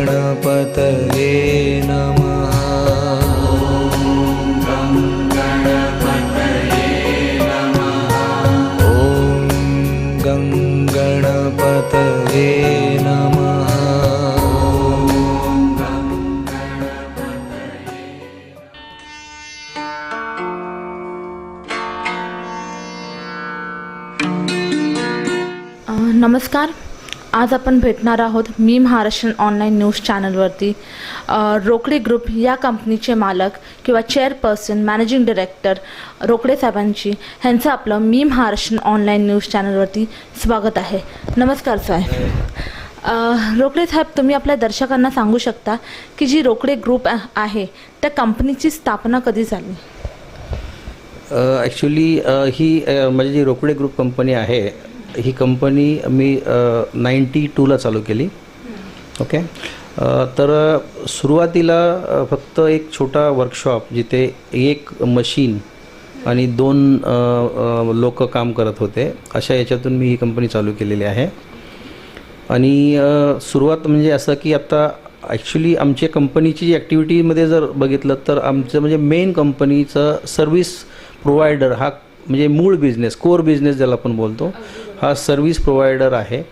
गणपतये नमः। ॐ गं गणपतये नमः। नमस्कार, आज आपण भेटणार आहोत मी महाराष्ट्र ऑनलाईन न्यूज चॅनलवरती रोकडे ग्रुप या कंपनीचे मालक किंवा चेअरपर्सन मॅनेजिंग डायरेक्टर रोकडे साहेबांची ह्यांचं आपलं मी महाराष्ट्र ऑनलाईन न्यूज चॅनलवरती स्वागत आहे। नमस्कार साहेब। रोकडे साहेब, तुम्ही आपल्या दर्शकांना सांगू शकता की जी रोकडे ग्रुप आहे त्या कंपनीची स्थापना कधी झाली? ॲक्च्युली ही म्हणजे जी रोकडे ग्रुप कंपनी आहे ही कंपनी मी 92ला चालू केली। ओके, तर सुरुवातीला फक्त एक छोटा वर्कशॉप जिथे एक मशीन आणि 2 लोक काम करत होते अशा याच्यातून मी ही कंपनी चालू केलेली आहे। आणि सुरुवात म्हणजे असं की आता ॲक्च्युली आमच्या कंपनीची जी ॲक्टिव्हिटीमध्ये जर बघितलं तर आमचं म्हणजे मेन कंपनीचं सर्व्हिस प्रोव्हायडर हा म्हणजे मूळ बिझनेस, कोर बिझनेस ज्याला आपण बोलतो, हा सर्व्हिस प्रोव्हायडर आहे।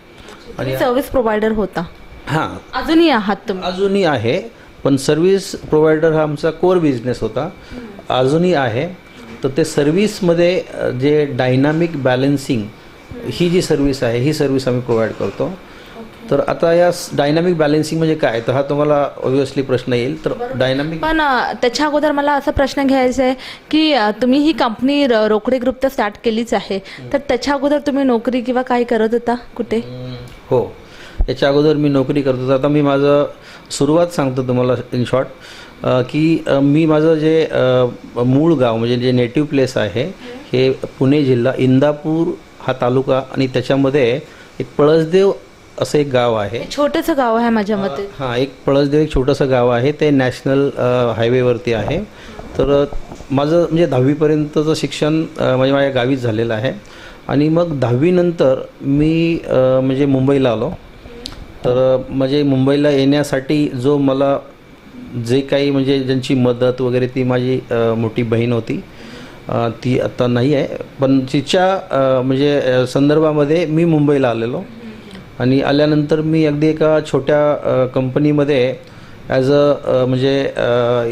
आणि सर्व्हिस प्रोव्हायडर होता, हां अजूनही आहात तुम्ही? अजूनही आहे, पण सर्व्हिस प्रोव्हायडर हा आमचा कोर बिझनेस होता, अजूनही आहे। तर ते सर्व्हिसमध्ये जे डायनामिक बॅलन्सिंग ही जी सर्व्हिस आहे ही सर्व्हिस आम्ही प्रोव्हाइड करतो। तर आता या डायनामिक बॅलन्सिंग म्हणजे काय, तर हा तुम्हाला ऑब्व्हियसली प्रश्न येईल। तर डायनामिक, पण त्याच्या अगोदर मला असा प्रश्न घ्यायचा आहे की तुम्ही ही कंपनी रोकडे ग्रुप तर स्टार्ट केलीच आहे, तर त्याच्या अगोदर तुम्ही नोकरी किंवा काय करत होता कुठे? हो, याच्या अगोदर मी नोकरी करत होतो। आता मी माझं सुरुवात सांगतो तुम्हाला इन शॉर्ट, की मी माझं जे मूळ गाव म्हणजे जे नेटिव्ह प्लेस आहे हे पुणे जिल्हा, इंदापूर हा तालुका आणि त्याच्यामध्ये एक पळसदेव असं एक गाव आहे। छोटंसं गाव आहे माझ्या मते। हां, एक पळसदेव एक छोटंसं गाव आहे, ते नॅशनल हायवेवरती आहे। तर माझं म्हणजे 10वीपर्यंतचं शिक्षण म्हणजे माझ्या गावीच झालेलं आहे। आणि मग 10वीनंतर मी म्हणजे मुंबईला आलो। तर म्हणजे मुंबईला येण्यासाठी जो मला जे काही म्हणजे ज्यांची मदत वगैरे ती माझी मोठी बहीण होती, ती आता नाही आहे, पण तिच्या म्हणजे संदर्भामध्ये मी मुंबईला आलेलो। आणि आल्यानंतर मी अगदी एका छोट्या कंपनीमध्ये ॲज अ म्हणजे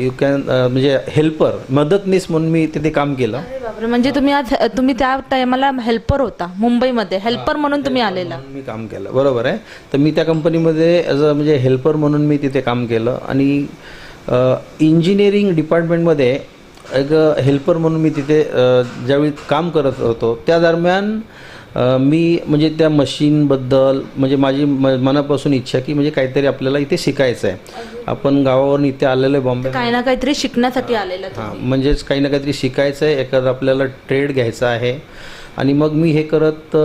यू कॅन म्हणजे हेल्पर, मदतनीस म्हणून मी तिथे काम केलं। म्हणजे तुम्ही त्या टायमाला हेल्पर होता मुंबईमध्ये, हेल्पर म्हणून तुम्ही आलेला? मी काम केलं, बरोबर आहे। तर मी त्या कंपनीमध्ये ॲज अ म्हणजे हेल्पर म्हणून मी तिथे काम केलं। आणि इंजिनिअरिंग डिपार्टमेंटमध्ये एक हेल्पर म्हणून मी तिथे ज्यावेळी काम करत होतो त्या दरम्यान मी म्हणजे त्या मशीनबद्दल म्हणजे माझी मनापासून इच्छा की म्हणजे काहीतरी आपल्याला इथे शिकायचं आहे। आपण गावावरून इथे आलेलो आहे बॉम्बे, काही ना काहीतरी शिकण्यासाठी आलेलं। हां, म्हणजेच काही ना काहीतरी शिकायचं आहे, एखादं आपल्याला ट्रेड घ्यायचा आहे। आणि मग मी हे करत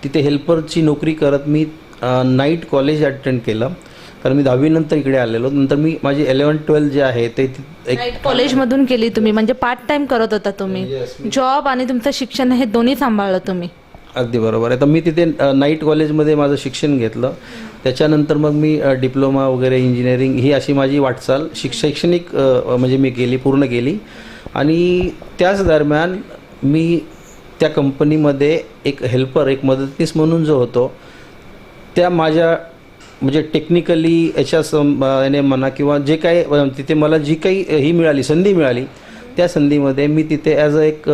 तिथे हेल्परची नोकरी करत मी नाईट कॉलेज अटेंड केलं, कारण मी 10वीनंतर इकडे आलेलो। नंतर मी माझी 11-12 जे आहे ते नाईट कॉलेजमधून केली तुम्ही, म्हणजे पार्ट टाइम करत होता तुम्ही, जॉब आणि तुमचं शिक्षण हे दोन्ही सांभाळलं तुम्ही? अगदी बरोबर आहे। तर मी तिथे नाईट कॉलेजमध्ये माझं शिक्षण घेतलं। त्याच्यानंतर मग मी डिप्लोमा वगैरे इंजिनिअरिंग ही अशी माझी वाटचाल शैक्षणिक म्हणजे मी पूर्ण केली। आणि त्याच दरम्यान मी त्या कंपनीमध्ये एक हेल्पर, एक मदतनीस म्हणून जो होतो, त्या माझ्या म्हणजे टेक्निकली याने म्हणा किंवा जे काही तिथे मला जी काही ही मिळाली, संधी मिळाली, त्या संधीमध्ये मी तिथे ॲज अ एक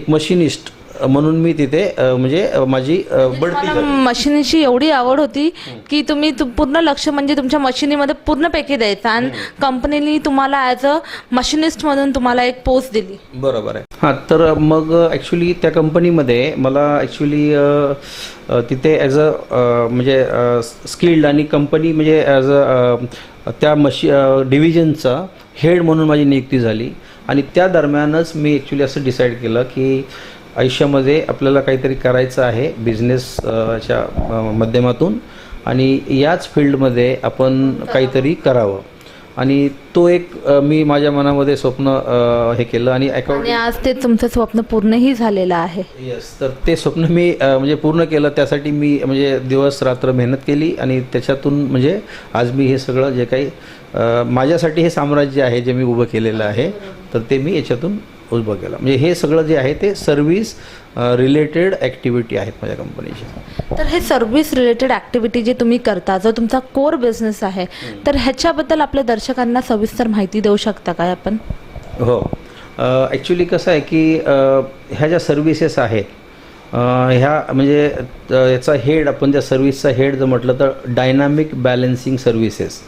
मशिनिस्ट म्हणून मी तिथे म्हणजे माझी बढती झाली। मशीनची एवढी आवड होती की तुम्ही पूर्ण लक्ष म्हणजे तुमच्या मशिनीमध्ये पूर्णपैकी द्यायचा आणि कंपनीने तुम्हाला ॲज अ मशिनिस्ट म्हणून तुम्हाला एक पोस्ट दिली। बरोबर आहे। हां, तर मग ॲक्च्युली त्या कंपनीमध्ये मला ॲक्च्युली तिथे ॲज अ म्हणजे स्किल्ड आणि कंपनी म्हणजे ॲज अ त्या डिव्हिजनचा हेड म्हणून माझी नियुक्ती झाली। आणि त्या दरम्यानच मी ॲक्च्युली असं डिसाईड केलं की आयुष्यामध्ये आपल्याला काहीतरी करायचं आहे बिझनेसच्या माध्यमातून, आणि याच फील्डमध्ये आपण काहीतरी करावं। आणि तो एक मी माझ्या मनामध्ये स्वप्न हे केलं आणि आणि आज ते तुमचं स्वप्न पूर्णही झालेलं आहे. येस, तर ते स्वप्न मी म्हणजे पूर्ण केलं. त्यासाठी मी म्हणजे दिवस रात्र मेहनत केली आणि त्याच्यातून म्हणजे आज मी हे सगळं जे काही माझ्यासाठी हे साम्राज्य आहे जे मी उभं केलेलं आहे, तर ते मी याच्यातून उभं केलं. म्हणजे हे सगळं जे आहे ते सर्व्हिस रिलेटेड ॲक्टिव्हिटी आहेत माझ्या कंपनीची. तर हे सर्व्हिस रिलेटेड ॲक्टिव्हिटी जे तुम्ही करता, जो तुमचा कोर बिझनेस आहे, तर ह्याच्याबद्दल आपल्या दर्शकांना सविस्तर माहिती देऊ शकता काय आपण? हो, ॲक्च्युली कसं आहे की ह्या ज्या सर्व्हिसेस आहेत ह्या म्हणजे याचा हेड, आपण त्या सर्व्हिसचा हेड जर म्हटलं तर डायनामिक बॅलन्सिंग सर्व्हिसेस.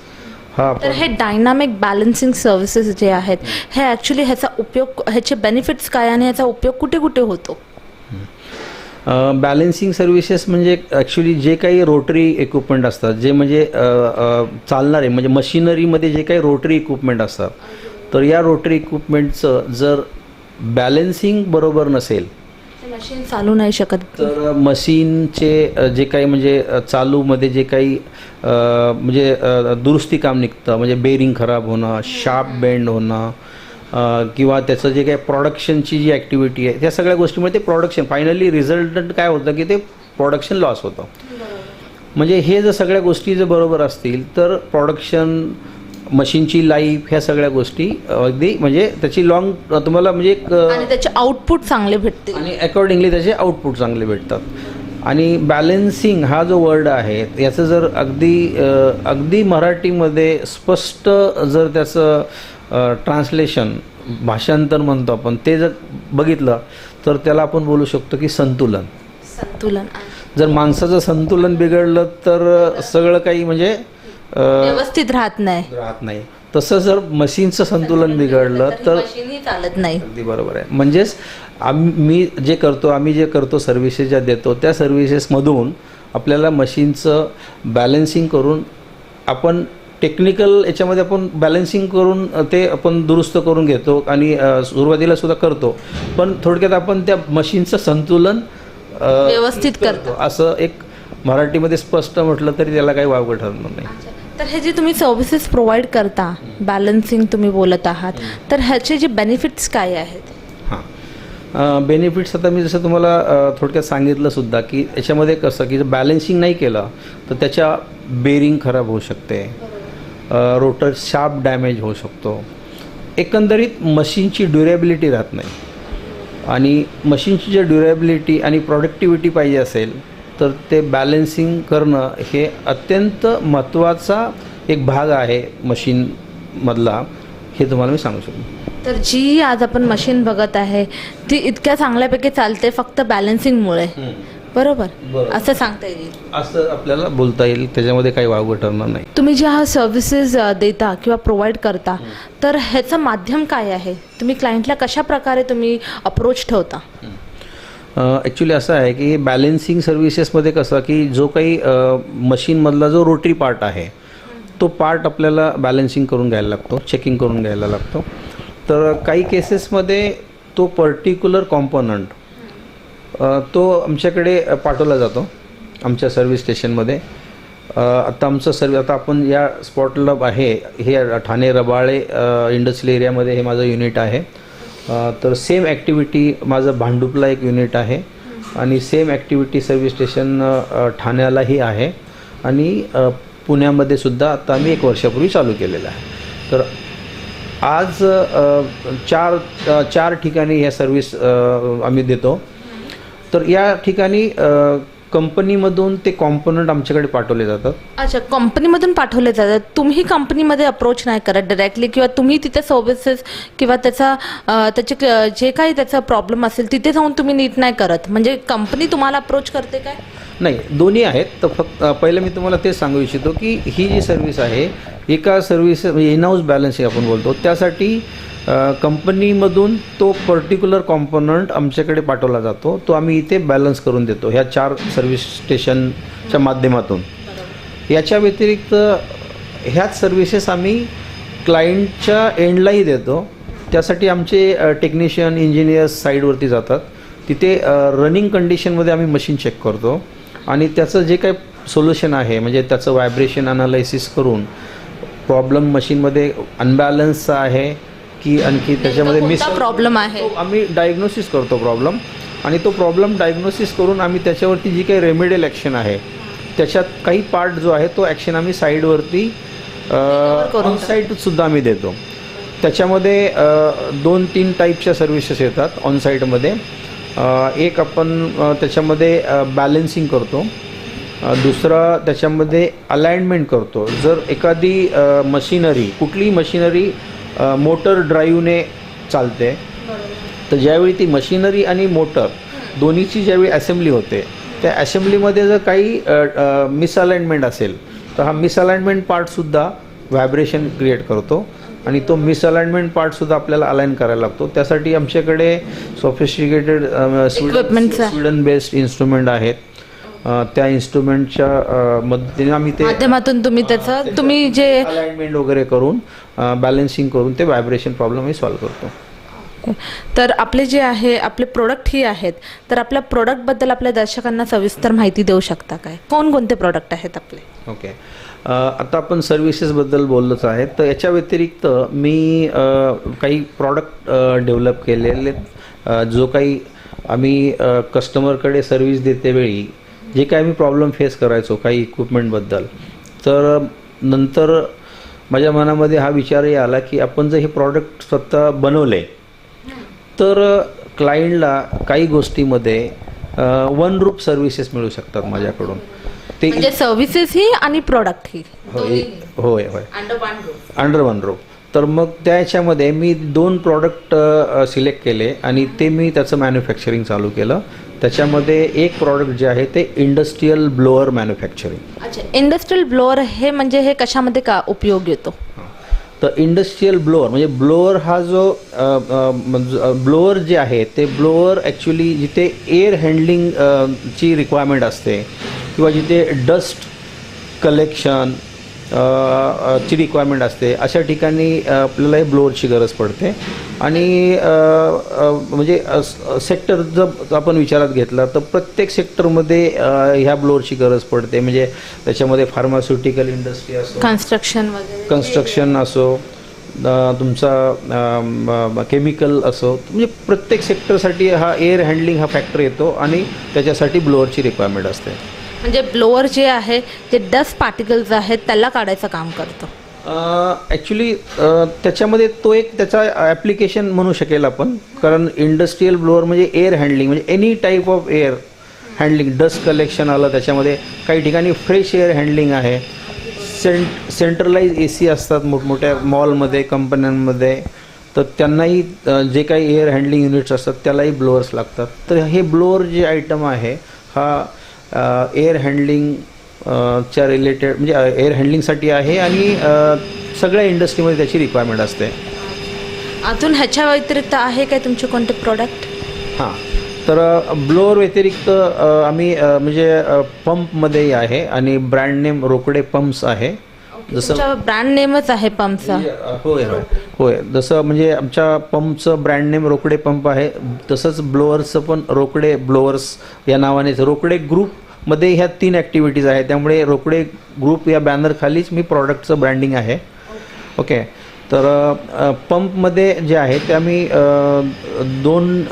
हा, तर हे डायनामिक बॅलन्सिंग सर्व्हिसेस जे आहेत हे ॲक्च्युली ह्याचा उपयोग, ह्याचे बेनिफिट्स काय आणि ह्याचा उपयोग कुठे कुठे होतो? बॅलन्सिंग सर्व्हिसेस म्हणजे ॲक्च्युली जे काही रोटरी इक्विपमेंट असतात, जे म्हणजे चालणारे म्हणजे मशिनरीमध्ये जे काही रोटरी इक्विपमेंट असतात, तर या रोटरी इक्विपमेंटचं जर बॅलन्सिंग बरोबर नसेल मशीन चालू नाही शकत. तर मशीनचे जे काही म्हणजे चालूमध्ये जे काही म्हणजे दुरुस्ती काम निघतं, म्हणजे बेरिंग खराब होणं, शार्प बेंड होणं, किंवा त्याचं जे काही प्रोडक्शनची जी ॲक्टिव्हिटी आहे, त्या सगळ्या गोष्टीमुळे ते प्रोडक्शन फायनली रिझल्टंट काय होतं की ते प्रोडक्शन लॉस होतं. म्हणजे हे जर सगळ्या गोष्टी जर बरोबर असतील तर प्रोडक्शन, मशीनची लाईफ, ह्या सगळ्या गोष्टी अगदी म्हणजे त्याची लॉंग तुम्हाला म्हणजे आणि त्याचे आउटपुट चांगले भेटते आणि अकॉर्डिंगली त्याचे आउटपुट चांगले भेटतात. आणि बॅलन्सिंग हा जो वर्ड आहे याचं जर अगदी मराठीमध्ये स्पष्ट जर त्याचं ट्रान्सलेशन, भाषांतर म्हणतो आपण, ते जर बघितलं तर त्याला आपण बोलू शकतो की संतुलन. जर माणसाचं संतुलन बिघडलं तर सगळं काही म्हणजे व्यवस्थित राहत नाही. तसं जर मशीनचं संतुलन बिघडलं तर मशीनही चालत नाही. अगदी बरोबर आहे. म्हणजेच आम्ही जे करतो सर्व्हिसेस ज्या देतो त्या सर्व्हिसेसमधून आपल्याला मशीनचं बॅलन्सिंग करून आपण टेक्निकल याच्यामध्ये आपण बॅलन्सिंग करून ते आपण दुरुस्त करून घेतो आणि सुरुवातीला सुद्धा करतो, पण थोडक्यात आपण त्या मशीनचं संतुलन व्यवस्थित करतो. असं एक मराठीमध्ये स्पष्ट म्हटलं तरी त्याला काही वावगं ठरणार नाही. तर हे जे तुम्ही सर्व्हिसेस प्रोव्हाइड करता, बॅलन्सिंग तुम्ही बोलत आहात, तर ह्याचे जे बेनिफिट्स काय आहेत? हां, बेनिफिट्स आता मी जसं तुम्हाला थोडक्यात सांगितलं सुद्धा की याच्यामध्ये कसं की जर बॅलन्सिंग नाही केलं तर त्याच्या बेरिंग खराब होऊ शकते, रोटर शार्प डॅमेज होऊ शकतो, एकंदरीत मशीनची ड्युरेबिलिटी राहत नाही. आणि मशीनची जर ड्युरेबिलिटी आणि प्रोडक्टिव्हिटी पाहिजे असेल तर ते बॅलन्सिंग करणं हे अत्यंत महत्त्वाचा एक भाग आहे मशीनमधला, हे तुम्हाला मी सांगू शकतो. तर जी आज आपण मशीन बघत आहे ती इतक्या चांगल्यापैकी चालते फक्त बॅलन्सिंगमुळे, बरोबर? असं सांगता येईल, असं आपल्याला बोलता येईल, त्याच्यामध्ये काही वावगं ठरणार नाही. तुम्ही ज्या सर्व्हिसेस देता किंवा प्रोव्हाइड करता, तर ह्याचं माध्यम काय आहे? तुम्ही क्लायंटला कशा प्रकारे तुम्ही अप्रोच ठेवता? ॲक्च्युली असं आहे की बॅलन्सिंग सर्व्हिसेसमध्ये कसं की जो काही मशीनमधला जो रोटरी पार्ट आहे तो पार्ट आपल्याला बॅलन्सिंग करून घ्यायला लागतो, चेकिंग करून घ्यायला लागतो. तर काही केसेसमध्ये तो पर्टिक्युलर कॉम्पोनंट तो आमच्याकडे पाठवला जातो आमच्या सर्व्हिस स्टेशनमध्ये. आता आता आपण या स्पॉटला आहे हे ठाणे रबाळे इंडस्ट्रियल एरियामध्ये हे माझं युनिट आहे. तर सेम ॲक्टिव्हिटी माझं भांडुपला एक युनिट आहे आणि सेम ॲक्टिव्हिटी सर्व्हिस स्टेशन ठाण्यालाही आहे आणि पुण्यामध्ये सुद्धा आता आम्ही 1 वर्षापूर्वी चालू केलेलं आहे. तर आज चार ठिकाणी ह्या सर्व्हिस आम्ही देतो. तर या ठिकाणी कंपनीमधून ते कॉम्पोनंट आमच्याकडे पाठवले जातात. अच्छा, कंपनीमधून पाठवले जातात. तुम्ही कंपनीमध्ये अप्रोच नाही करत डायरेक्टली, किंवा तुम्ही तिथे सर्व्हिसेस किंवा त्याचे जे काही त्याचा प्रॉब्लेम असेल तिथे जाऊन तुम्ही नीट नाही करत, म्हणजे कंपनी तुम्हाला अप्रोच करते काय? नाही, दोन्ही आहेत. तर फक्त पहिलं मी तुम्हाला तेच सांगू इच्छितो की ही जी सर्व्हिस आहे एका सर्व्हिस म्हणजे इन हाऊस बॅलन्सिंग आपण बोलतो, त्यासाठी कंपनीमधून तो पर्टिक्युलर कॉम्पोनंट आमच्याकडे पाठवला जातो, तो आम्ही इथे बॅलन्स करून देतो ह्या 4 सर्व्हिस स्टेशनच्या माध्यमातून. याच्या व्यतिरिक्त ह्याच सर्व्हिसेस आम्ही क्लायंटच्या एंडलाही देतो. त्यासाठी आमचे टेक्निशियन, इंजिनियर्स साईडवरती जातात. तिथे रनिंग कंडिशनमध्ये आम्ही मशीन चेक करतो आणि त्याचं जे काही सोल्युशन आहे म्हणजे त्याचं व्हायब्रेशन ॲनालायसिस करून प्रॉब्लेम मशीनमध्ये अनबॅलन्सचा आहे की आणखी त्याच्यामध्ये कोणता प्रॉब्लेम आहे? आम्ही डायग्नोसिस करतो प्रॉब्लेम, आणि तो प्रॉब्लेम डायग्नोसिस करून आम्ही त्याच्यावरती जी काही रेमेडियल ॲक्शन आहे त्याच्यात काही पार्ट जो आहे तो ॲक्शन आम्ही साईडवरती ऑन साईटसुद्धा आम्ही देतो. त्याच्यामध्ये 2-3 टाईपच्या सर्व्हिसेस येतात ऑन साईटमध्ये. एक आपण त्याच्यामध्ये बॅलन्सिंग करतो, दुसरा त्याच्यामध्ये अलाइनमेंट करतो. जर एखादी मशिनरी, कुठलीही मशिनरी मोटर ड्राईव्हने चालते, तर ज्यावेळी ती मशिनरी आणि मोटर दोन्हीची ज्यावेळी असेंब्ली होते, त्या असेंब्लीमध्ये जर काही मिसअलाइनमेंट असेल तर हा मिसअलाइनमेंट पार्टसुद्धा व्हायब्रेशन क्रिएट करतो, आणि तो मिसअलाइनमेंट पार्टसुद्धा आपल्याला अलाइन करायला लागतो. त्यासाठी आमच्याकडे सोफिस्टिकेटेड स्वीडन बेस्ड इन्स्ट्रुमेंट आहेत. त्या इन्स्ट्रुमेंटच्या मदतीने आम्ही ते माध्यमातून तुम्ही जे अलाइनमेंट वगैरे करून बॅलन्सिंग करून ते व्हायब्रेशन प्रॉब्लेम हे सॉल्व्ह करतो. तर आपले जे आहे आपले प्रोडक्ट ही आहेत, तर आपल्या प्रोडक्टबद्दल आपल्या दर्शकांना सविस्तर माहिती देऊ शकता काय? कोणकोणते प्रोडक्ट आहेत आपले? ओके, आता आपण सर्व्हिसेसबद्दल बोललोच आहे, तर याच्या व्यतिरिक्त मी काही प्रॉडक्ट डेव्हलप केलेले, जो काही आम्ही कस्टमरकडे सर्व्हिस देतेवेळी जे काही आम्ही प्रॉब्लेम फेस करायचो काही इक्विपमेंटबद्दल, तर नंतर माझ्या मनामध्ये हा विचारही आला की आपण जर हे प्रॉडक्ट स्वतः बनवले तर क्लायंटला काही गोष्टीमध्ये वन रूप सर्व्हिसेस मिळू शकतात माझ्याकडून. ते म्हणजे सर्व्हिसेस ही आणि प्रोडक्ट ही होय होय होय अंडर वन रूफ. तर मग त्याच्यामध्ये मी 2 प्रॉडक्ट सिलेक्ट केले आणि ते मी त्याचं मॅन्युफॅक्चरिंग चालू केलं. त्याच्यामध्ये एक प्रॉडक्ट जे आहे ते इंडस्ट्रियल ब्लोअर मॅन्युफॅक्चरिंग. अच्छा, इंडस्ट्रियल ब्लोअर हे म्हणजे हे कशामध्ये का उपयोग येतो? तर इंडस्ट्रियल ब्लोअर म्हणजे ब्लोअर हा जो ब्लोअर जे आहे ते ब्लोअर ॲक्च्युली जिथे एअर हँडलिंग ची रिक्वायरमेंट असते किंवा जिथे डस्ट कलेक्शन ची रिक्वायरमेंट असते, अशा ठिकाणी आपल्याला हे ब्लोअरची गरज पडते. आणि म्हणजे सेक्टर जर आपण विचारात घेतला तर प्रत्येक सेक्टरमध्ये ह्या ब्लोअरची गरज पडते. म्हणजे त्याच्यामध्ये फार्मास्युटिकल इंडस्ट्री असो, कन्स्ट्रक्शन असो, तुमचा केमिकल असो, म्हणजे प्रत्येक सेक्टरसाठी हा एअर हँडलिंग हा फॅक्टर येतो आणि त्याच्यासाठी ब्लोअरची रिक्वायरमेंट असते. म्हणजे ब्लोअर जे आहे ते डस्ट पार्टिकल्स आहेत त्याला काढायचं काम करतो. ॲक्च्युली त्याच्यामध्ये तो एक त्याचा ॲप्लिकेशन म्हणू शकेल आपण, कारण इंडस्ट्रियल ब्लोअर म्हणजे एअर हँडलिंग म्हणजे any type of air handling, dust collection आलं त्याच्यामध्ये. काही ठिकाणी फ्रेश एअर हँडलिंग आहे, सेंट्रलाइज AC असतात मोठमोठ्या मॉलमध्ये, कंपन्यांमध्ये, तर त्यांनाही जे काही एअर हँडलिंग युनिट्स असतात त्यालाही ब्लोअर्स लागतात. तर हे ब्लोअर जे आयटम आहे हा एअर हँडलिंग च्या रिलेटेड म्हणजे एअर हँडलिंगसाठी आहे आणि सगळ्या इंडस्ट्रीमध्ये त्याची रिक्वायरमेंट असते. अजून ह्याच्या व्यतिरिक्त आहे काय तुमचे कोणते प्रोडक्ट? हां, तर ब्लोअर व्यतिरिक्त आम्ही म्हणजे पंपमध्येही आहे आणि ब्रँड नेम रोकडे पंप्स आहे. जसं ब्रँड नेमच आहे पंपचा? होय होय होय, जसं म्हणजे आमच्या पंपचं ब्रँड नेम रोकडे पंप आहे, तसंच ब्लोअर्सचं पण रोकडे ब्लोअर्स या नावानेच. रोकडे ग्रुपमध्ये ह्या 3 ॲक्टिव्हिटीज आहेत, त्यामुळे रोकडे ग्रुप या बॅनरखालीच मी प्रॉडक्टचं ब्रँडिंग आहे. ओके, तर पंपमध्ये जे आहे ते आम्ही 2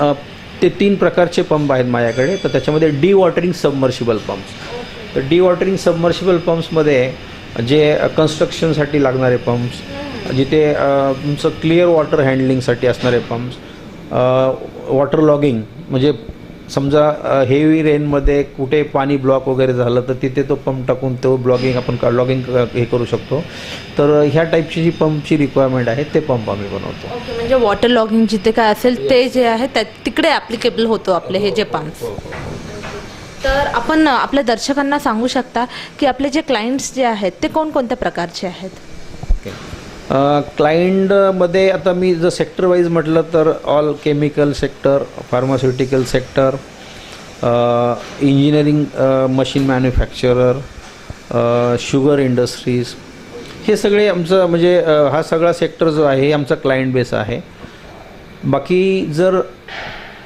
ते 3 प्रकारचे पंप आहेत माझ्याकडे. तर त्याच्यामध्ये डिवॉटरिंग सबमर्शिबल पंप्स. तर डिवॉटरिंग सबमर्शिबल पंप्समध्ये जे कन्स्ट्रक्शनसाठी लागणारे पंप्स, जिथे तुमचं क्लिअर वॉटर हँडलिंगसाठी असणारे पंप्स, वॉटर लॉगिंग म्हणजे समजा हेवी रेनमध्ये कुठे पाणी ब्लॉक वगैरे झालं तर तिथे तो पंप टाकून तो आपण लॉगिंग हे करू शकतो. तर ह्या टाईपची जी पंपची रिक्वायरमेंट आहे ते पंप आम्ही बनवतो. ओके, म्हणजे वॉटर लॉगिंग जिथे काय असेल ते जे आहे त्या तिकडे ॲप्लिकेबल होतो आपले हे जे पंप्स. तर आपण आपल्या दर्शकांना सांगू शकता की आपले जे क्लायंट्स जे आहेत ते कोणकोणत्या प्रकारचे आहेत? ओके, क्लायंटमध्ये आता मी जर सेक्टर वाईज म्हटलं तर all chemical sector, pharmaceutical sector, engineering machine manufacturer, sugar industries, हे सगळे आमचं म्हणजे हा सगळा सेक्टर जो आहे हे आमचा क्लायंट बेस आहे. बाकी जर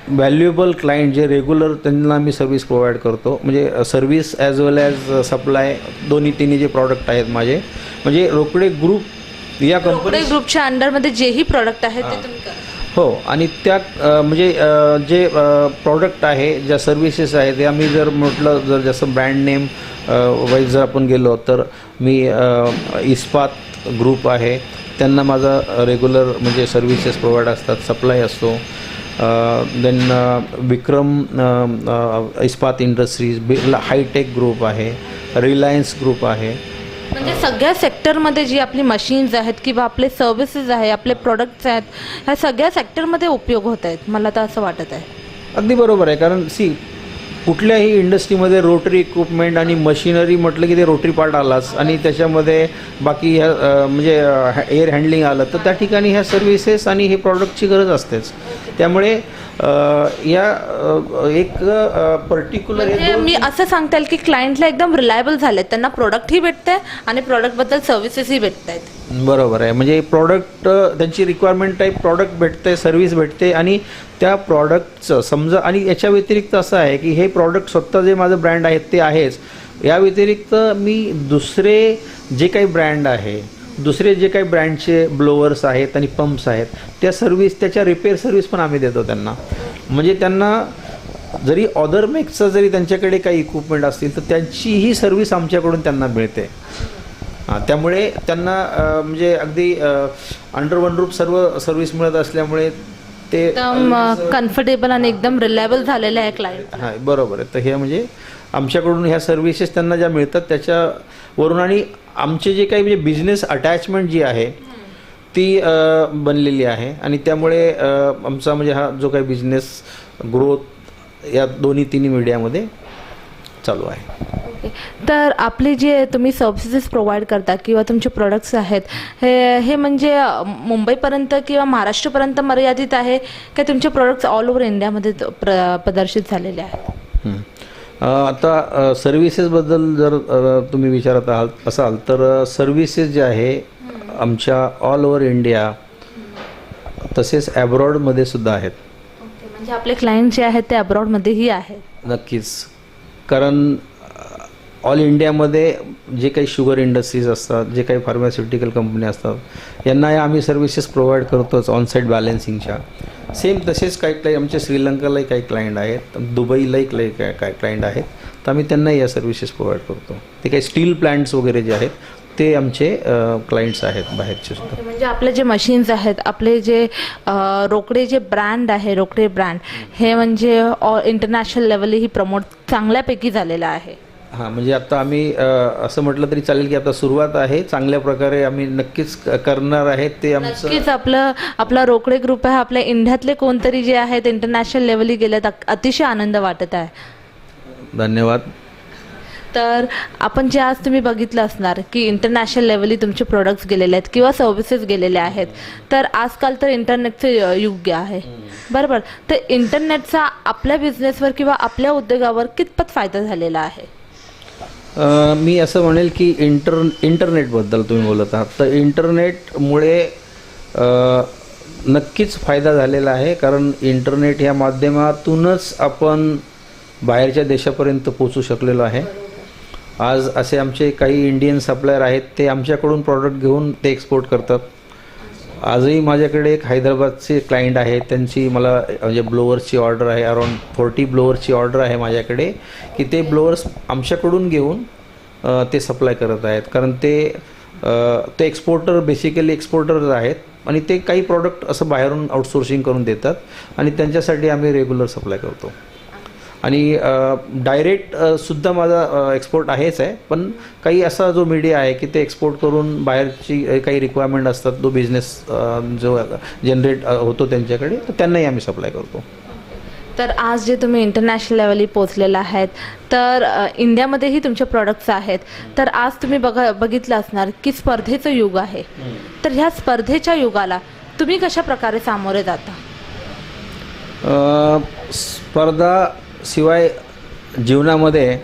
व्हॅल्युएबल क्लायंट जे रेग्युलर त्यांना मी सर्व्हिस प्रोव्हाइड करतो, म्हणजे सर्व्हिस ॲज वेल ॲज सप्लाय, दोन्ही तिन्ही जे प्रॉडक्ट आहेत माझे, म्हणजे रोकडे ग्रुप या रोकडे कंपनी ग्रुपच्या अंडरमध्ये जेही प्रॉडक्ट आहेत ते तुम्ही करा. हो. आणि त्या म्हणजे जे प्रॉडक्ट आहे, ज्या सर्व्हिसेस आहेत, ते आम्ही जर म्हटलं, जर जसं ब्रँड नेम वाईज जर आपण गेलो तर मी इस्पात ग्रुप आहे, त्यांना माझा रेग्युलर म्हणजे सर्व्हिसेस प्रोव्हाइड असतात, सप्लाय असतो. देन विक्रम इस्पात इंडस्ट्रीज, बिर्ला हायटेक ग्रुप आहे, रिलायन्स ग्रुप आहे. म्हणजे सगळ्या सेक्टरमध्ये जी आपली मशीन्स आहेत किंवा आपले सर्व्हिसेस आहे, आपले प्रोडक्ट्स आहेत, ह्या सगळ्या सेक्टरमध्ये उपयोग होत आहेत, मला तर असं वाटत आहे. अगदी बरोबर आहे. कारण कुठल्याही इंडस्ट्रीमध्ये रोटरी इक्विपमेंट आणि मशिनरी म्हटलं की ते रोटरी पार्ट आलाच, आणि त्याच्यामध्ये बाकी ह्या म्हणजे एअर हँडलिंग आलं, तर त्या ठिकाणी ह्या सर्व्हिसेस आणि हे प्रॉडक्टची गरज असतेच. त्यामुळे या एक पर्टिक्युलर म्हणजे मी असं सांगता येईल की क्लायंटला एकदम रिलायबल झाले, त्यांना प्रोडक्टही भेटते आणि प्रोडक्टबद्दल सर्व्हिसेसही भेटत आहेत. बरोबर आहे. म्हणजे प्रॉडक्ट त्यांची रिक्वायरमेंट टाईप प्रॉडक्ट भेटते, सर्व्हिस भेटते, आणि त्या प्रॉडक्टचं समजा, आणि याच्या व्यतिरिक्त असं आहे की हे प्रॉडक्ट स्वतः जे माझं ब्रँड आहेत ते आहेच, या व्यतिरिक्त मी दुसरे जे काही ब्रँड आहे, दुसरे जे काही ब्रँडचे ब्लोअर्स आहेत आणि पंप्स आहेत, त्या सर्व्हिस, त्याच्या रिपेअर सर्व्हिस पण आम्ही देतो त्यांना. म्हणजे त्यांना जरी अदर मेक्सचं जरी त्यांच्याकडे काही इक्विपमेंट असतील तर त्यांचीही सर्व्हिस आमच्याकडून त्यांना मिळते. त्यामुळे त्यांना म्हणजे अगदी अंडर वन रूफ सर्व सर्व्हिस मिळत असल्यामुळे ते एकदम कम्फर्टेबल आणि एकदम रिलायबल झालेलं आहे क्लायंट. हां, बरोबर आहे. तर हे म्हणजे आमच्याकडून ह्या सर्व्हिसेस त्यांना ज्या मिळतात त्याच्यावरून, आणि आमचे जे काही म्हणजे बिझनेस अटॅचमेंट जी आहे ती बनलेली आहे, आणि त्यामुळे आमचा म्हणजे हा जो काही बिझनेस ग्रोथ या तिन्ही मीडियामध्ये चालू आहे. तर आपले जे तुम्ही सर्व्हिसेस प्रोव्हाइड करता किंवा तुमचे प्रोडक्ट्स आहेत, हे म्हणजे मुंबईपर्यंत किंवा महाराष्ट्रपर्यंत मर्यादित आहे का तुमचे प्रोडक्ट्स ऑल ओव्हर इंडियामध्ये प्रदर्शित झालेले आहेत? आता सर्व्हिसेसबद्दल जर तुम्ही विचारत असाल तर सर्व्हिसेस जे आहे आमच्या ऑल ओव्हर इंडिया तसेच ॲब्रॉडमध्ये सुद्धा आहेत. म्हणजे आपले क्लायंट जे आहेत ते अब्रॉडमध्येही आहेत? नक्कीच. कारण ऑल इंडियामध्ये जे काही शुगर इंडस्ट्रीज असतात, जे काही फार्मास्युटिकल कंपनी असतात, यांना आम्ही सर्व्हिसेस प्रोव्हाइड करतोच ऑनसाईट बॅलन्सिंगच्या. सेम तसेच काही आमचे श्रीलंकालाही काही क्लायंट आहेत, दुबईलाही काही क्लायंट आहेत, तर आम्ही त्यांनाही या सर्व्हिसेस प्रोव्हाइड करतो. ते काही स्टील प्लांट्स वगैरे जे आहेत ते आमचे क्लायंट्स आहेत बाहेरचे सुद्धा. म्हणजे आपले जे मशीन्स आहेत, आपले जे रोकडे जे ब्रँड आहे, रोकडे ब्रँड हे म्हणजे इंटरनॅशनल लेवलही प्रमोट चांगल्यापैकी झालेलं आहे. हां, म्हणजे आता आम्ही असं म्हटलं तरी चालेल की आता सुरुवात आहे, चांगल्या प्रकारे आम्ही नक्कीच करणार आहे. ते आमचं नक्कीच आपला रोकडे ग्रुप आहे, आपल्या इंडियातले कोणतरी जे आहेत इंटरनॅशनल लेवलही गेलेत, अतिशय आनंद वाटत आहे. धन्यवाद. तर आपण जे आज तुम्ही बघितलं असणार की इंटरनॅशनल लेवली तुमचे प्रोडक्ट्स गेलेले आहेत किंवा सर्व्हिसेस गेलेले आहेत, तर आजकाल तर इंटरनेटचं युग आहे, बरोबर. तर इंटरनेटचा आपल्या बिझनेसवर किंवा आपल्या उद्योगावर कितपत फायदा झालेला आहे? मी असं म्हणेल की इंटरनेटबद्दल तुम्ही बोलत आहात, तर इंटरनेटमुळे नक्कीच फायदा झालेला आहे. कारण इंटरनेट ह्या माध्यमातूनच आपण बाहेरच्या देशापर्यंत पोचू शकलेलो आहे. आज असे आमचे काही इंडियन सप्लायर आहेत, ते आमच्याकडून प्रॉडक्ट घेऊन ते एक्सपोर्ट करतात. आजही माझ्याकडे एक हैदराबादचे क्लायंट आहे, त्यांची मला म्हणजे ब्लोअर्सची ऑर्डर आहे, अराऊंड 40 ब्लोअर्सची ऑर्डर आहे माझ्याकडे, की ते ब्लोअर्स आमच्याकडून घेऊन ते सप्लाय करत आहेत. कारण ते एक्सपोर्टर, बेसिकली एक्सपोर्टर्स आहेत, आणि ते काही प्रॉडक्ट असं बाहेरून आउटसोर्सिंग करून देतात, आणि त्यांच्यासाठी आम्ही रेग्युलर सप्लाय करतो. आणि डायरेक्ट सुद्धा माझा एक्सपोर्ट आहेच आहे, पण काही असा जो मीडिया आहे की ते एक्सपोर्ट करून बाहेरची काही रिक्वायरमेंट असतात, तो बिझनेस जो जनरेट होतो त्यांच्याकडे, तर त्यांनाही आम्ही सप्लाय करतो. तर आज जे तुम्ही इंटरनॅशनल लेवली पोचलेला आहेत, तर इंडियामध्येही तुमचे प्रोडक्ट्स आहेत, तर आज तुम्ही बघितलं असणार की स्पर्धेचं युग आहे. तर ह्या स्पर्धेच्या युगाला तुम्ही कशा प्रकारे सामोरे जाता? स्पर्धा शिवाय जीवनामध्ये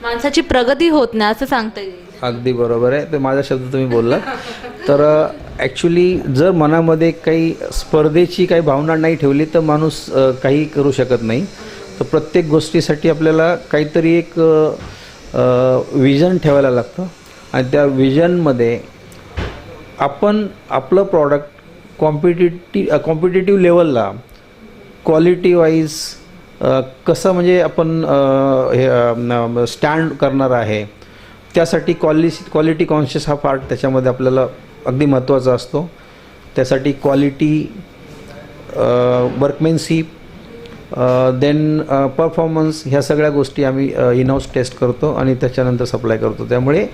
माणसाची प्रगती होत नाही असं सांगता येईल. अगदी बरोबर आहे, ते माझा शब्द तुम्ही बोललात. तर ॲक्च्युली जर मनामध्ये काही स्पर्धेची काही भावना नाही ठेवली तर माणूस काही करू शकत नाही. तर प्रत्येक गोष्टीसाठी आपल्याला काहीतरी एक विजन ठेवायला लागतं, आणि त्या विजनमध्ये आपण आपलं प्रॉडक्ट कॉम्पिटिटिव्ह लेवलला क्वालिटी वाईज कसं म्हणजे आपण हे स्टँड करणार आहे, त्यासाठी क्वालिटी कॉन्शियस हा पार्ट त्याच्यामध्ये आपल्याला अगदी महत्त्वाचा असतो. त्यासाठी क्वालिटी, वर्कमॅनशिप, देन परफॉर्मन्स, ह्या सगळ्या गोष्टी आम्ही इन हाऊस टेस्ट करतो आणि त्याच्यानंतर सप्लाय करतो. त्यामुळे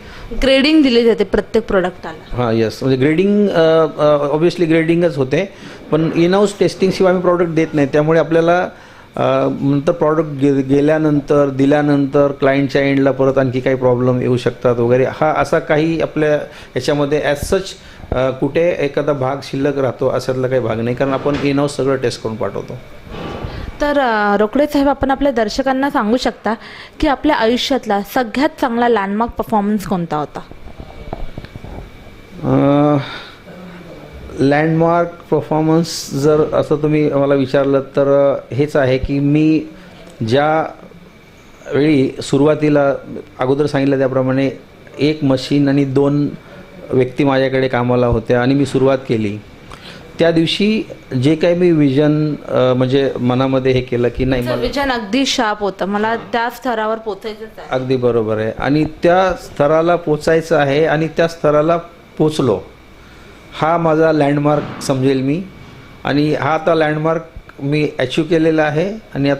ग्रेडिंग दिली जाते प्रत्येक प्रोडक्टाला. हां येस, म्हणजे ग्रेडिंग ऑब्व्हियसली ग्रेडिंगच होते, पण इन हाऊस टेस्टिंगशिवाय आम्ही प्रॉडक्ट देत नाही. त्यामुळे आपल्याला नंतर प्रॉडक्ट दिल्यानंतर क्लायंटच्या एंडला परत आणखी काही प्रॉब्लेम येऊ शकतात वगैरे, हा असा काही आपल्या याच्यामध्ये ॲज सच कुठे एखादा भाग शिल्लक राहतो अशातला काही भाग नाही, कारण आपण इन हाऊस सगळं टेस्ट करून पाठवतो. तर रोकडे साहेब, आपण आपल्या दर्शकांना सांगू शकता की आपल्या आयुष्यातला सगळ्यात चांगला लँडमार्क परफॉर्मन्स कोणता होता? लँडमार्क परफॉर्मन्स जर असं तुम्ही मला विचारलं तर हेच आहे की मी ज्या वेळी सुरुवातीला अगोदर सांगितलं त्याप्रमाणे 1 मशीन आणि 2 व्यक्ती माझ्याकडे कामाला होत्या आणि मी सुरुवात केली, त्या दिवशी जे काही मी विजन म्हणजे मनामध्ये हे केलं की नाही, मला विजन अगदी शार्प होतं, मला त्या स्तरावर पोचायचंच आहे. अगदी बरोबर आहे, आणि त्या स्तराला पोचायचं आहे आणि त्या स्तराला पोचलो, हा माझा लँडमार्क समजेल मी. आणि हा आता लँडमार्क मी अचीव केलेला आहे आणि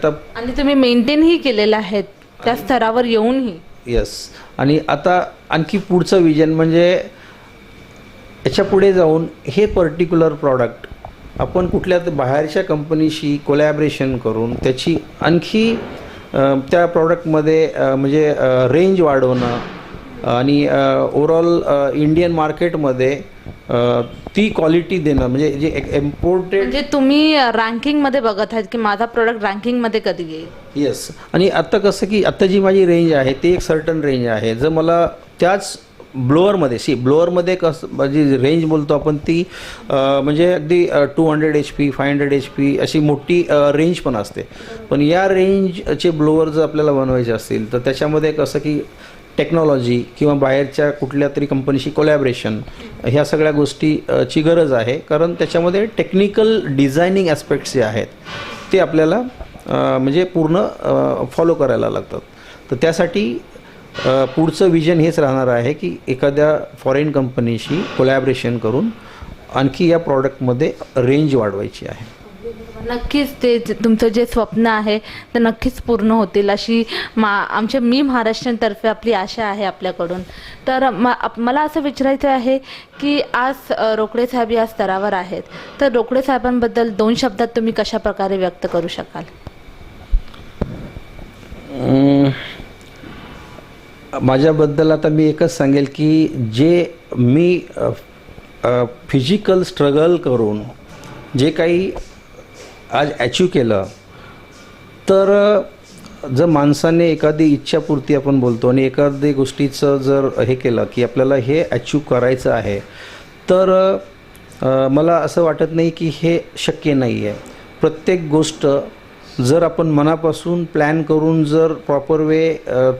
तुम्ही मेंटेनही केलेलं आहे त्या स्तरावर येऊनही. येस, आणि आता आणखी पुढचं विजन म्हणजे याच्या पुढे जाऊन हे पर्टिक्युलर प्रॉडक्ट आपण कुठल्या बाहेरच्या कंपनीशी कोलॅबरेशन करून त्याची आणखी त्या प्रॉडक्टमध्ये म्हणजे रेंज वाढवणं आणि ओव्हरऑल इंडियन मार्केटमध्ये ती क्वालिटी देणं, म्हणजे जे इम्पोर्टेड. म्हणजे तुम्ही रँकिंगमध्ये बघत आहात की माझा प्रोडक्ट रँकिंगमध्ये कधी येईल. येस, आणि आता कसं की आता जी माझी रेंज आहे ती एक सर्टन रेंज आहे. जर मला त्याच ब्लोअरमध्ये ब्लोअरमध्ये कसं माझी रेंज बोलतो आपण ती म्हणजे अगदी 200 HP 500 HP अशी मोठी रेंज पण असते. पण या रेंजचे ब्लोअर जर आपल्याला बनवायचे असतील तर त्याच्यामध्ये कसं की टेक्नॉलॉजी किंवा बाहेरच्या कुठल्या तरी कंपनीशी कोलॅबरेशन ह्या सगळ्या गोष्टीची गरज आहे, कारण त्याच्यामध्ये टेक्निकल डिझायनिंग ॲस्पेक्ट्स जे आहेत ते आपल्याला म्हणजे पूर्ण फॉलो करायला लागतात. तर त्यासाठी पुढचं विजन हेच राहणार आहे की एखाद्या फॉरेन कंपनीशी कोलॅबरेशन करून आणखी या प्रॉडक्टमध्ये रेंज वाढवायची आहे. नक्कीच ते तुमचं जे स्वप्न आहे ते नक्कीच पूर्ण होतील अशी आमच्या मी महाराष्ट्रातर्फे आपली आशा आहे आपल्याकडून. तर मला असं विचारायचं आहे की आज रोकडे साहेब या स्तरावर आहेत, तर रोकडे साहेबांबद्दल 2 शब्दात तुम्ही कशा प्रकारे व्यक्त करू शकाल? माझ्याबद्दल आता मी एकच सांगेल की जे मी फिजिकल स्ट्रगल करून जे काही आज अचीव केलं, तर जर माणसाने एखादी इच्छापूर्ती आपण बोलतो आणि एखादी गोष्टीचं जर हे केलं की आपल्याला हे अचीव करायचं आहे, तर मला असं वाटत नाही की हे शक्य नाही आहे. प्रत्येक गोष्ट जर आपण मनापासून प्लॅन करून जर प्रॉपर वे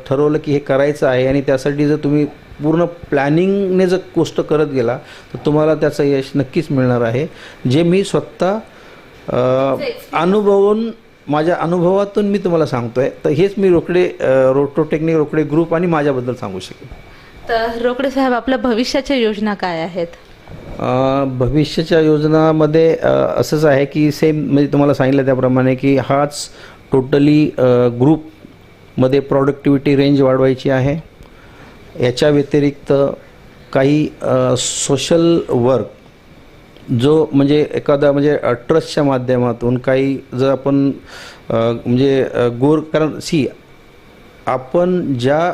ठरवलं की हे करायचं आहे आणि त्यासाठी जर तुम्ही पूर्ण प्लॅनिंगने जर गोष्ट करत गेला तर तुम्हाला त्याचं यश नक्कीच मिळणार आहे. जे मी स्वतः अनुभवून माझ्या अनुभवातून मी तुम्हाला सांगतो आहे. तर हेच मी रोटोटेक्निक रोकडे ग्रुप आणि माझ्याबद्दल सांगू शकेन. तर रोकडे साहेब, आपल्या भविष्याच्या योजना काय आहेत? भविष्याच्या योजनामध्ये असंच आहे की सेम म्हणजे तुम्हाला सांगितलं त्याप्रमाणे की हाच टोटली ग्रुपमध्ये प्रॉडक्टिव्हिटी रेंज वाढवायची आहे. याच्या व्यतिरिक्त काही सोशल वर्क जो म्हणजे एखादा म्हणजे ट्रस्टच्या माध्यमातून काही जर आपण म्हणजे कारण आपण ज्या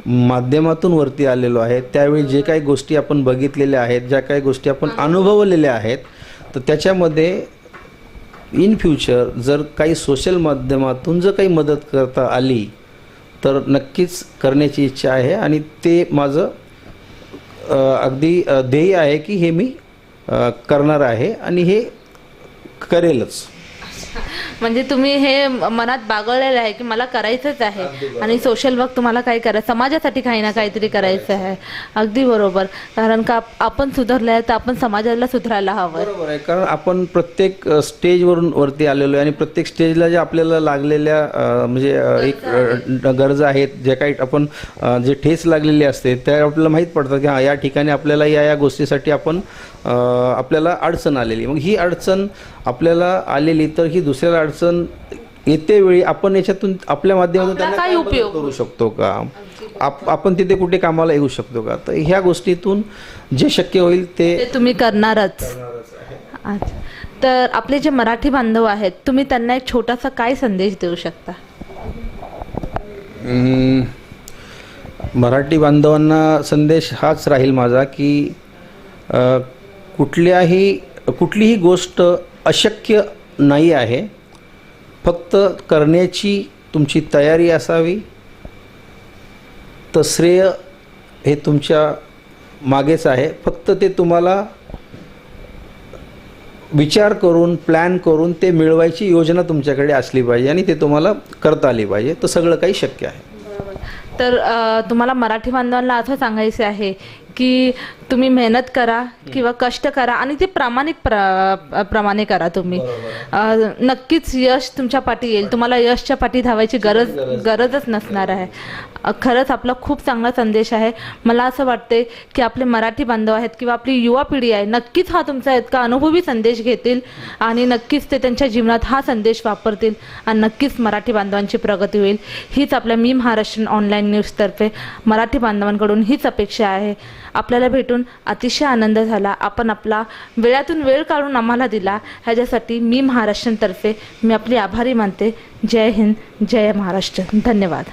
माध्यमातून वरती आलेलो आहे त्यावेळी जे काही गोष्टी आपण बघितलेल्या आहेत, ज्या काही गोष्टी आपण अनुभवलेल्या आहेत, तर त्याच्यामध्ये इन फ्युचर जर काही सोशल माध्यमातून जर काही मदत करता आली तर नक्कीच करण्याची इच्छा आहे आणि ते माझं अगदी ध्येय आहे की हे मी करणार आहे आणि हे करेलच. म्हणजे तुम्ही हे मनात बागळलेलं आहे की मला करायचंच आहे आणि सोशल वर्क तुम्हाला काय करायचं, समाजासाठी काही ना काहीतरी करायचं आहे. अगदी बरोबर. कारण का आपण सुधारलं आहे तर आपण समाजाला सुधारायला हवं. बरोबर आहे. कारण आपण प्रत्येक स्टेजवरून वरती आलेलो आहे आणि प्रत्येक स्टेजला जे आपल्याला लागलेल्या म्हणजे गरजा आहेत, जे काही आपण जे ठेच लागलेली असते त्या आपल्याला माहीत पडतं की हां या ठिकाणी आपल्याला या गोष्टीसाठी आपण आपल्याला अडचण आलेली. मग ही अडचण आपल्याला आलेली तर ही दुसऱ्याला अडचण येते वेळी आपण याच्यातून आपल्या माध्यमातून त्यांना काय उपयोग करू शकतो का, आपण तिथे कुठे कामाला येऊ शकतो का, तर ह्या गोष्टीतून जे शक्य होईल ते तुम्ही करणारच. अच्छा. तर आपले जे मराठी बांधव आहेत तुम्ही त्यांना एक छोटासा काय संदेश देऊ शकता? मराठी बांधवांना संदेश हाच राहील माझा की कुठलीही गोष्ट अशक्य नाही आहे, फक्त करण्याची तुमची तयारी असावी. तर श्रेय हे तुमच्या मागेच आहे, फक्त ते तुम्हाला विचार करून प्लॅन करून ते मिळवायची योजना तुमच्याकडे असली पाहिजे आणि ते तुम्हाला करता आली पाहिजे, तर सगळं काही शक्य आहे. तर तुम्हाला मराठी बांधवांना असं सांगायचं आहे की तुम्ही मेहनत करा किंवा कष्ट करा आणि ते प्रमाणे करा. तुम्ही नक्कीच यश तुमच्या पाठी येईल. तुम्हाला यशच्या पाठी धावायची गरजच नसणार आहे. खरंच आपला खूप चांगला संदेश आहे. मला असं वाटते की आपले मराठी बांधव आहेत किंवा आपली युवा पिढी आहे नक्कीच हा तुमचा इतका अनुभवी संदेश घेतील आणि नक्कीच ते त्यांच्या जीवनात हा संदेश वापरतील आणि नक्कीच मराठी बांधवांची प्रगती होईल. हीच आपल्या मी महाराष्ट्र ऑनलाईन न्यूजतर्फे मराठी बांधवांकडून हीच अपेक्षा आहे. आपल्याला भेटून अतिशय आनंद झाला. आपण आपला वेळातून वेळ काढून आम्हाला दिला ह्याच्यासाठी मी महाराष्ट्रातर्फे मी आपली आभारी मानते. जय हिंद, जय महाराष्ट्र. धन्यवाद.